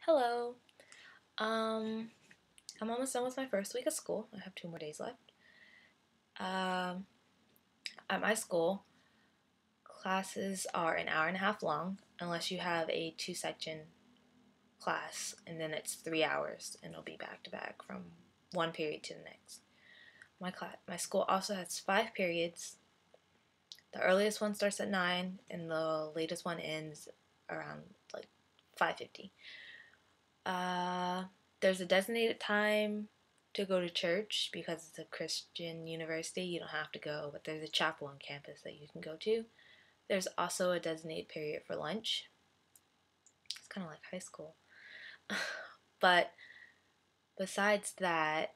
Hello. Um, I'm almost done with my first week of school. I have 2 more days left. Um, at my school, classes are an hour and a half long, unless you have a two-section class, and then it's 3 hours, and it'll be back to back from one period to the next. My school also has 5 periods. The earliest one starts at 9, and the latest one ends around like 5:50. Uh, there's a designated time to go to church because it's a Christian university. You don't have to go, but there's a chapel on campus that you can go to. There's also a designated period for lunch. It's kind of like high school. But besides that,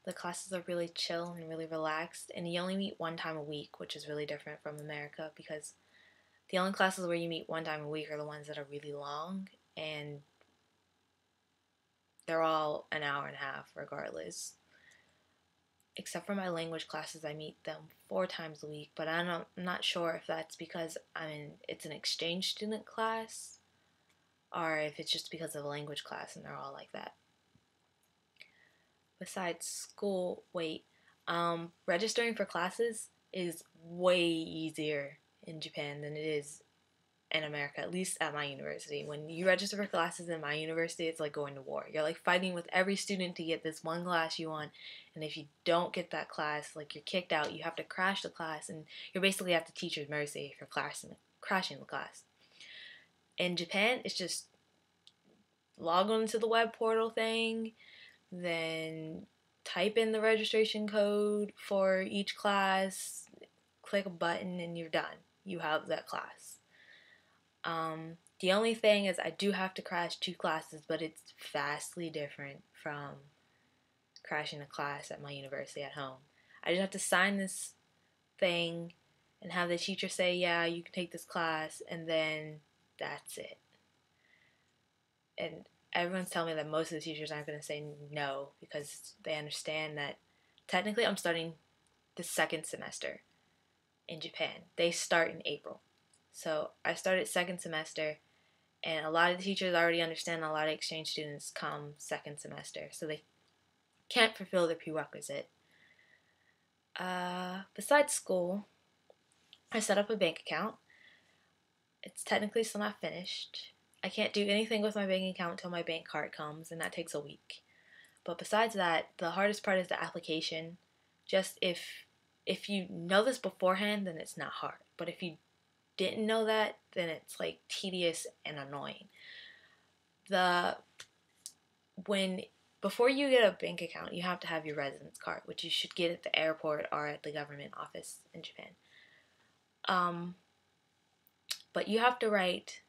the classes are really chill and really relaxed, and you only meet one time a week, which is really different from America because the only classes where you meet one time a week are the ones that are really long, and they're all an hour and a half regardless. Except for my language classes, I meet them 4 times a week, but I'm not sure if that's because it's an exchange student class or if it's just because of a language class and they're all like that. Besides school, registering for classes is way easier in Japan than it is in America, at least at my university. When you register for classes in my university, it's like going to war. You're like fighting with every student to get this one class you want, and if you don't get that class, like you're kicked out. You have to crash the class, and you're basically at the teacher's mercy for crashing the class. In Japan, it's just log on to the web portal thing, then type in the registration code for each class, click a button, and you're done. You have that class. The only thing is I do have to crash 2 classes, but it's vastly different from crashing a class at my university at home. I just have to sign this thing and have the teacher say, yeah, you can take this class, and then that's it. And everyone's telling me that most of the teachers aren't going to say no because they understand that technically I'm starting the second semester in Japan. They start in April. So I started second semester, and a lot of the teachers already understand a lot of exchange students come second semester, so they can't fulfill their prerequisite. Besides school, I set up a bank account. It's technically still not finished. I can't do anything with my bank account until my bank card comes, and that takes a week. But besides that, the hardest part is the application. Just if you know this beforehand, then it's not hard. But if you didn't know that, then it's like tedious and annoying. The when Before you get a bank account, you have to have your residence card, which you should get at the airport or at the government office in Japan. Um, but you have to write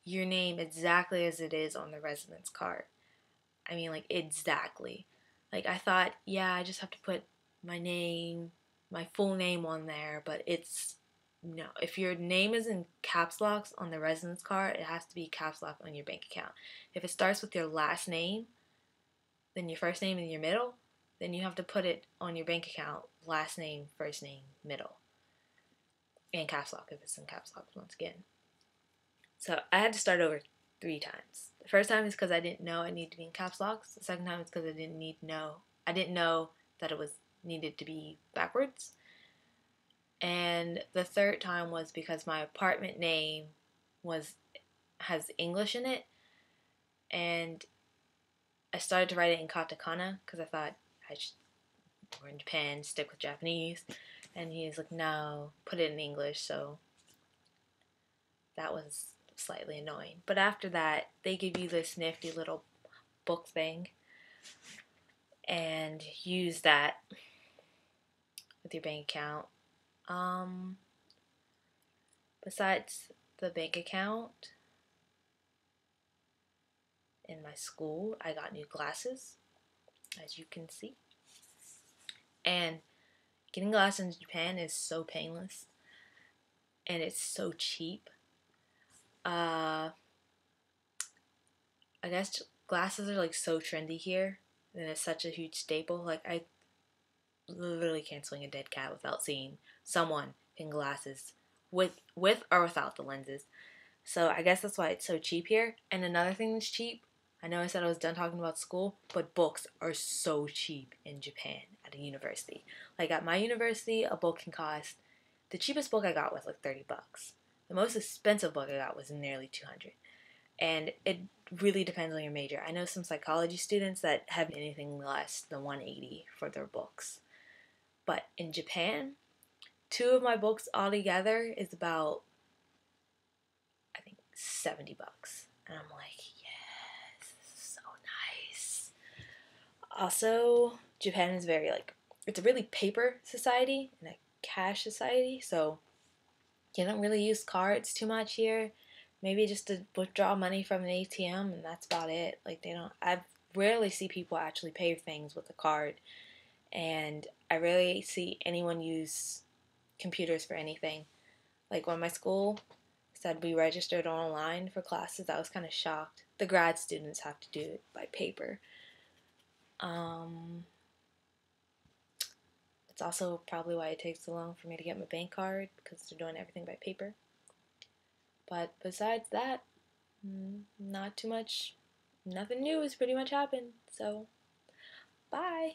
your name exactly as it is on the residence card. I mean, like, exactly. Like, I thought, yeah, I just have to put my name, my full name on there, but it's no. If your name is in caps locks on the residence card, it has to be caps lock on your bank account. If it starts with your last name, then your first name and your middle, then you have to put it on your bank account, last name, first name, middle, and caps lock if it's in caps lock once again. So I had to start over 3 times. The first time is because I didn't know I needed to be in caps locks. The second time is because I didn't know that it was needed to be backwards. And the third time was because my apartment name has English in it, and I started to write it in katakana because I thought we're in Japan, stick with Japanese. And he's like, no, put it in English. So that was slightly annoying. But after that, they give you this nifty little book thing and use that with your bank account. Besides the bank account, in my school, I got new glasses, as you can see. And getting glasses in Japan is so painless, and it's so cheap. I guess glasses are like so trendy here, and it's such a huge staple. Like, I literally can't swing a dead cat without seeing someone in glasses with or without the lenses. So I guess that's why it's so cheap here. And another thing that's cheap, I know I said I was done talking about school, but books are so cheap in Japan at a university. Like at my university, a book can cost, the cheapest book I got was like 30 bucks. The most expensive book I got was nearly 200. And it really depends on your major. I know some psychology students that have anything less than 180 for their books. But in Japan, two of my books altogether is about, I think, 70 bucks. And I'm like, yes, this is so nice. Also, Japan is very like, it's a really paper society and a cash society, so you don't really use cards too much here. Maybe just to withdraw money from an ATM, and that's about it. Like, they don't, I rarely see people actually pay things with a card, and I rarely see anyone use computers for anything. Like, when my school said we registered online for classes, I was kind of shocked. The grad students have to do it by paper. Um, it's also probably why it takes so long for me to get my bank card, because they're doing everything by paper. But besides that, not too much, nothing new has pretty much happened. So, bye.